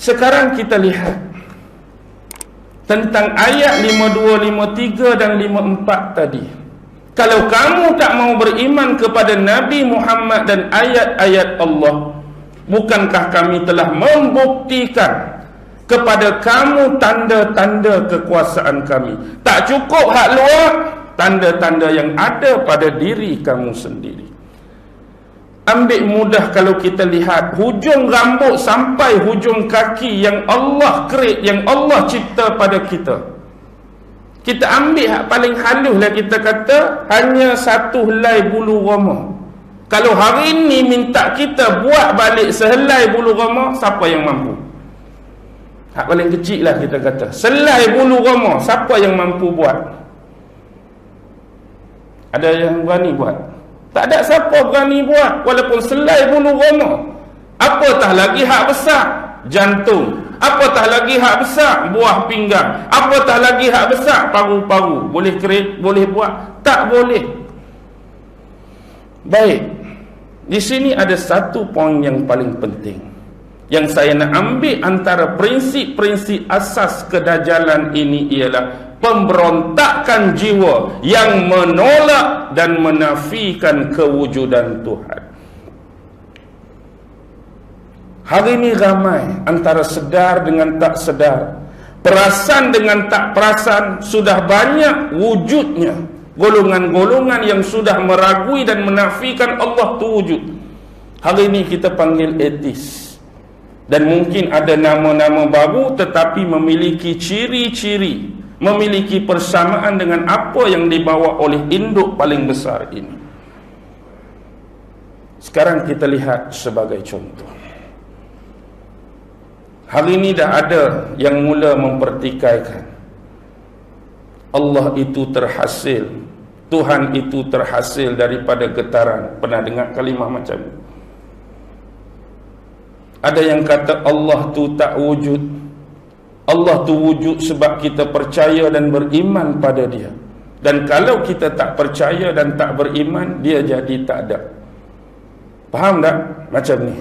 Sekarang kita lihat tentang ayat 52, 53 dan 54 tadi. Kalau kamu tak mau beriman kepada Nabi Muhammad dan ayat-ayat Allah, bukankah kami telah membuktikan kepada kamu tanda-tanda kekuasaan kami? Tak cukup hak luar, tanda-tanda yang ada pada diri kamu sendiri. Ambil mudah kalau kita lihat hujung rambut sampai hujung kaki yang Allah create, yang Allah cipta pada kita. Kita ambil hak paling halus lah, kita kata hanya satu helai bulu roma. Kalau hari ini minta kita buat balik sehelai bulu roma, siapa yang mampu? Hak paling kecil lah kita kata, selai bulu roma, siapa yang mampu buat? Ada yang berani buat? Tak ada siapa berani buat, walaupun selai bulu roma. Apatah lagi hak besar, jantung. Apatah lagi hak besar, buah pinggang. Apatah lagi hak besar, paru-paru. Boleh create, boleh buat? Tak boleh. Baik, di sini ada satu poin yang paling penting, yang saya nak ambil antara prinsip-prinsip asas kedajalan ini ialah pemberontakan jiwa yang menolak dan menafikan kewujudan Tuhan. Hari ini ramai antara sedar dengan tak sedar, perasan dengan tak perasan, sudah banyak wujudnya golongan-golongan yang sudah meragui dan menafikan Allah tu wujud. Hari ini kita panggil etis. Dan mungkin ada nama-nama baru tetapi memiliki ciri-ciri, memiliki persamaan dengan apa yang dibawa oleh induk paling besar ini. Sekarang kita lihat sebagai contoh. Hari ini dah ada yang mula mempertikaikan Allah itu terhasil, Tuhan itu terhasil daripada getaran. Pernah dengar kalimah macam ni? Ada yang kata Allah tu tak wujud. Allah tu wujud sebab kita percaya dan beriman pada dia. Dan kalau kita tak percaya dan tak beriman, dia jadi tak ada. Faham tak? Macam ni.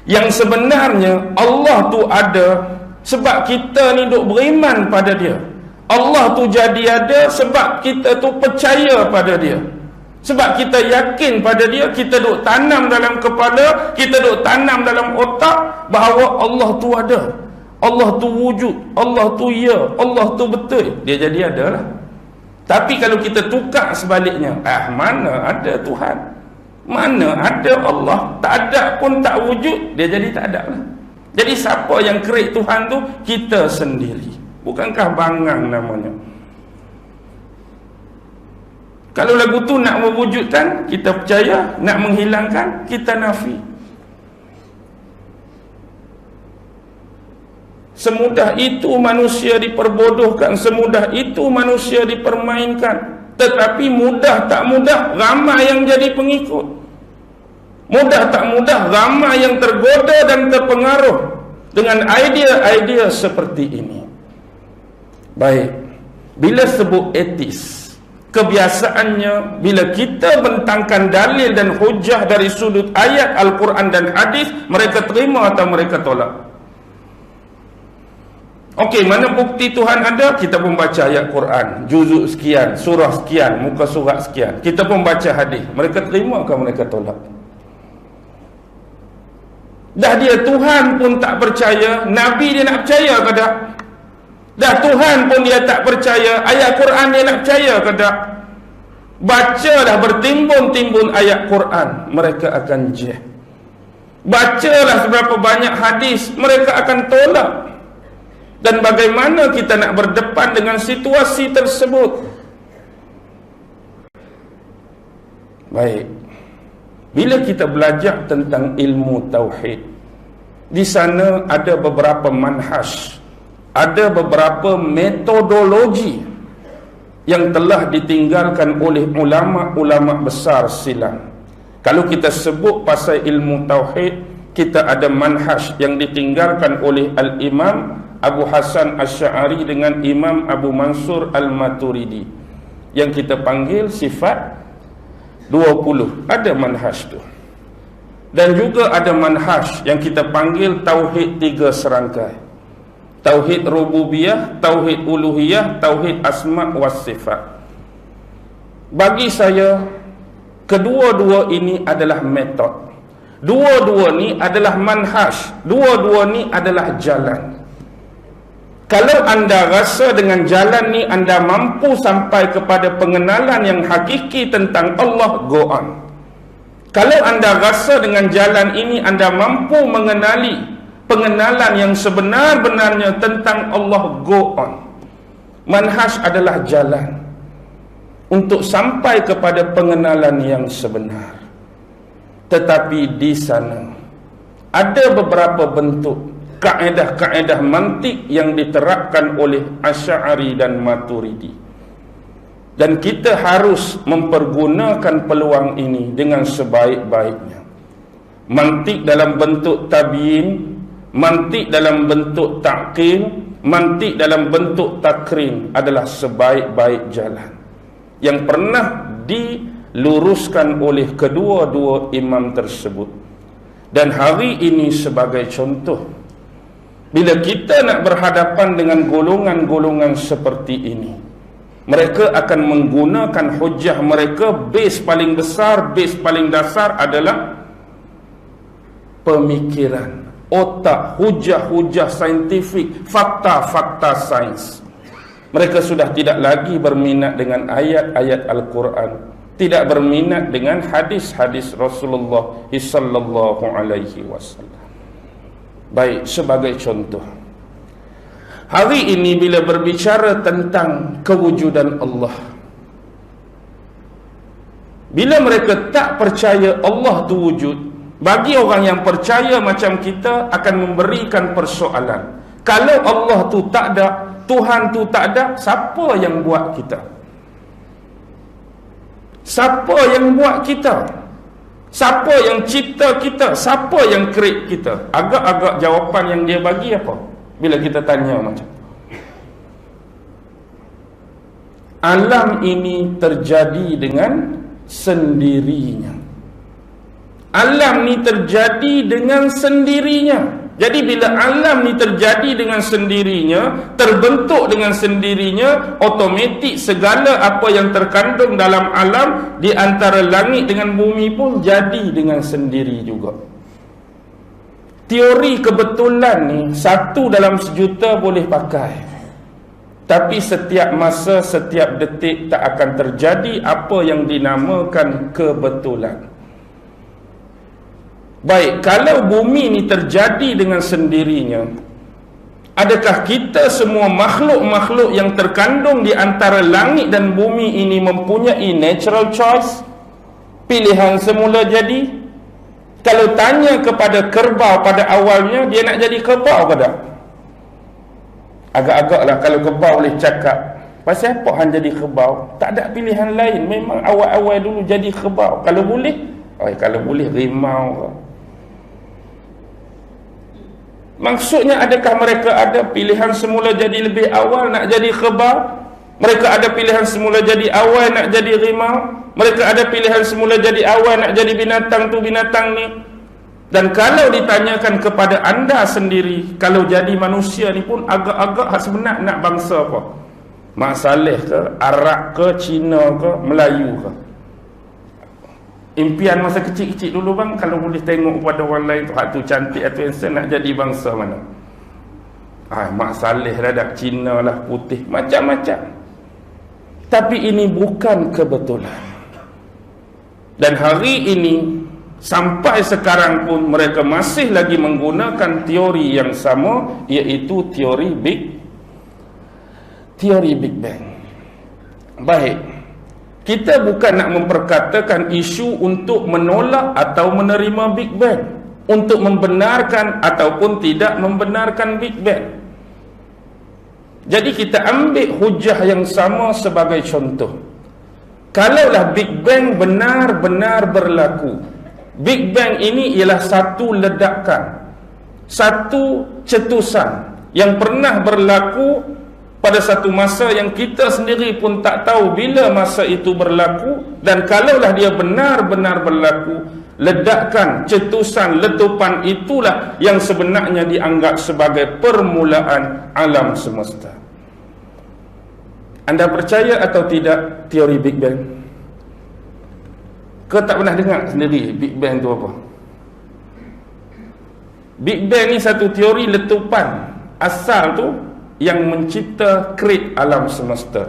Yang sebenarnya Allah tu ada sebab kita ni duk beriman pada dia. Allah tu jadi ada sebab kita tu percaya pada dia. Sebab kita yakin pada dia, kita duk tanam dalam kepala, kita duk tanam dalam otak bahawa Allah tu ada. Allah tu wujud, Allah tu ya, Allah tu betul. Dia jadi ada lah. Tapi kalau kita tukar sebaliknya, mana ada Tuhan? Mana ada Allah? Tak ada pun tak wujud, dia jadi tak ada lah. Jadi siapa yang create Tuhan tu? Kita sendiri. Bukankah bangang namanya? Kalau lagu tu nak mewujudkan, kita percaya. Nak menghilangkan, kita nafi. Semudah itu manusia diperbodohkan, semudah itu manusia dipermainkan. Tetapi mudah tak mudah, ramai yang jadi pengikut. Mudah tak mudah, ramai yang tergoda dan terpengaruh dengan idea-idea seperti ini. Baik, bila sebut etis, kebiasaannya bila kita bentangkan dalil dan hujah dari sudut ayat Al-Quran dan hadis, mereka terima atau mereka tolak? Okey, mana bukti Tuhan ada? Kita pun baca ayat Quran, juzuk sekian, surah sekian, muka surat sekian. Kita pun baca hadis. Mereka terima atau mereka tolak? Dah dia Tuhan pun tak percaya, Nabi dia nak percaya ke tak? Dah Tuhan pun dia tak percaya, ayat Quran dia nak percaya ke tak? Bacalah bertimbun-timbun ayat Quran, mereka akan jeh. Bacalah seberapa banyak hadis, mereka akan tolak. Dan bagaimana kita nak berdepan dengan situasi tersebut? Baik, bila kita belajar tentang ilmu tauhid, di sana ada beberapa manhaj, ada beberapa metodologi yang telah ditinggalkan oleh ulama-ulama besar silam. Kalau kita sebut pasal ilmu tauhid, kita ada manhaj yang ditinggalkan oleh Al-Imam Abu Hasan Asy'ari dengan Imam Abu Mansur Al-Maturidi, yang kita panggil sifat 20. Ada manhaj tu. Dan juga ada manhaj yang kita panggil tauhid 3 serangkai. Tauhid rububiyah, tauhid uluhiyah, tauhid asma' was sifat. Bagi saya, kedua-dua ini adalah metod. Dua-dua ni adalah manhaj. Dua-dua ni adalah jalan. Kalau anda rasa dengan jalan ni anda mampu sampai kepada pengenalan yang hakiki tentang Allah, go on. Kalau anda rasa dengan jalan ini anda mampu mengenali pengenalan yang sebenar-benarnya tentang Allah, go on. Manhaj adalah jalan untuk sampai kepada pengenalan yang sebenar. Tetapi di sana ada beberapa bentuk kaedah-kaedah mantik yang diterapkan oleh Asy'ari dan Maturidi. Dan kita harus mempergunakan peluang ini dengan sebaik-baiknya. Mantik dalam bentuk tabiin, mantik dalam bentuk ta'qil, mantik dalam bentuk takrim adalah sebaik-baik jalan yang pernah diluruskan oleh kedua-dua imam tersebut. Dan hari ini sebagai contoh, bila kita nak berhadapan dengan golongan-golongan seperti ini, mereka akan menggunakan hujah mereka. Base paling besar, base paling dasar adalah pemikiran, otak, hujah-hujah saintifik, fakta-fakta sains. Mereka sudah tidak lagi berminat dengan ayat-ayat Al-Quran, tidak berminat dengan hadis-hadis Rasulullah sallallahu alaihi wasallam. Baik, sebagai contoh, hari ini bila berbicara tentang kewujudan Allah, bila mereka tak percaya Allah tu wujud, bagi orang yang percaya macam kita akan memberikan persoalan. Kalau Allah tu tak ada, Tuhan tu tak ada, siapa yang buat kita? Siapa yang buat kita? Siapa yang cipta kita? Siapa yang create kita? Agak-agak jawapan yang dia bagi apa bila kita tanya macam tu? Alam ini terjadi dengan sendirinya. Alam ni terjadi dengan sendirinya. Jadi bila alam ni terjadi dengan sendirinya, terbentuk dengan sendirinya, otomatik segala apa yang terkandung dalam alam di antara langit dengan bumi pun jadi dengan sendiri juga. Teori kebetulan ni 1 dalam 1,000,000 boleh pakai. Tapi setiap masa, setiap detik tak akan terjadi apa yang dinamakan kebetulan. Baik, kalau bumi ni terjadi dengan sendirinya, adakah kita semua makhluk-makhluk yang terkandung di antara langit dan bumi ini mempunyai natural choice? Pilihan semula jadi? Kalau tanya kepada kerbau pada awalnya, dia nak jadi kerbau ke tak? Agak-agaklah kalau kerbau boleh cakap, pasal apa hang jadi kerbau? Tak ada pilihan lain, memang awal-awal dulu jadi kerbau. Kalau boleh, kalau boleh rimau ke? Maksudnya adakah mereka ada pilihan semula jadi lebih awal nak jadi kerbau? Mereka ada pilihan semula jadi awal nak jadi rimau? Mereka ada pilihan semula jadi awal nak jadi binatang tu binatang ni? Dan kalau ditanyakan kepada anda sendiri, kalau jadi manusia ni pun agak-agak sebenar nak bangsa apa? Mak Saleh ke, Arab ke, Cina ke, Melayu ke? Impian masa kecil-kecil dulu bang, kalau boleh tengok pada orang lain tu, hak tu cantik, hak tu handsome, nak jadi bangsa mana? Mak Saleh dah dak, Cina lah, putih, macam-macam. Tapi ini bukan kebetulan. Dan hari ini sampai sekarang pun mereka masih lagi menggunakan teori yang sama, iaitu teori Big Bang. Baik, kita bukan nak memperkatakan isu untuk menolak atau menerima Big Bang, untuk membenarkan ataupun tidak membenarkan Big Bang. Jadi kita ambil hujah yang sama sebagai contoh. Kalaulah Big Bang benar-benar berlaku, Big Bang ini ialah satu ledakan, satu cetusan yang pernah berlaku pada satu masa yang kita sendiri pun tak tahu bila masa itu berlaku. Dan kalaulah dia benar-benar berlaku, ledakan, cetusan, letupan itulah yang sebenarnya dianggap sebagai permulaan alam semesta. Anda percaya atau tidak teori Big Bang? Kau tak pernah dengar sendiri Big Bang itu apa? Big Bang ni satu teori letupan asal tu yang mencipta create alam semesta.